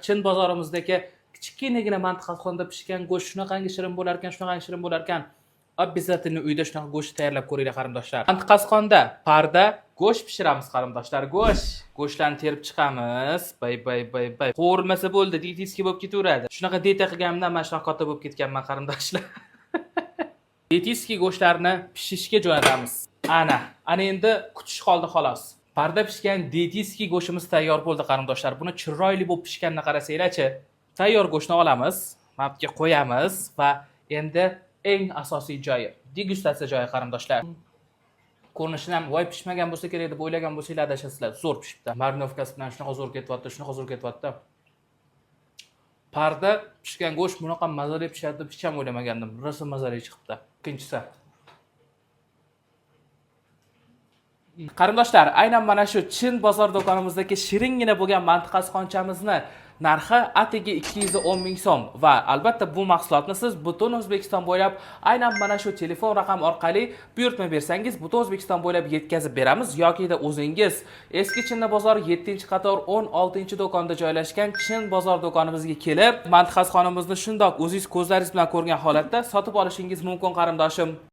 Chin bozorimizdagi kichkinagina mantiqaxonada pishgan go'sht shunaqangi shirin bo'lar ekan, shunaqangi shirin bo'lar ekan. Обязательно uyda shunaqa go'sht tayyorlab ko'ringlar qarindoshlar. Mantiqasxonda parda go'sht pishiramiz qarindoshlar. Go'shtlarni terib chiqamiz. Bay. Qo'rilmasa bo'ldi, diyetiski bo'lib ketaveradi. Shunaqa dieta qilganimdan mana shunaqa katta bo'lib ketganman qarindoshlar. Diyetiski go'shtlarni pishishga jo'natamiz. Ana endi kutish qoldi xolos. Parda pishgan diyetiski go'shtimiz tayyor bo'ldi qarindoshlar. Buni chiroyli bo'lib pishganini qarasanglar-chi. Tayyor go'shtni olamiz, mapga qo'yamiz va endi eng asosiy joyi, degustatsiya joyi qarindoshlar. Ko'rinishidan ham voy pishmagan bo'lsa kerak deb o'ylagan bo'lsanglar adashasizlar. Zo'r pishibdi. Marinovkasi bilan shunaqa zo'r ketyapti. Parda pishgan go'sht bunaqa mazali pishadi deb hech ham o'ylamagandim. Rosa mazali chiqibdi. Ikkinchisi. Qarindoshlar, aynan mana shu Chin bozor do'konimizdagi shiringina bo'lgan mantiqasxonchamizni narxi atigi 210 ming so'm va albatta bu mahsulotni siz butun O'zbekiston bo'ylab aynan mana shu telefon raqam orqali buyurtma bersangiz butun O'zbekiston bo'ylab yetkazib beramiz yoki o'zingiz Eski Chinna bozor 7-qator 16-do'konda joylashgan Chin bozor do'konimizga kelib, mantiqasxonimizni shundoq o'zingiz ko'zlaringiz bilan ko'rgan holatda sotib olishingiz mumkin qarindoshim.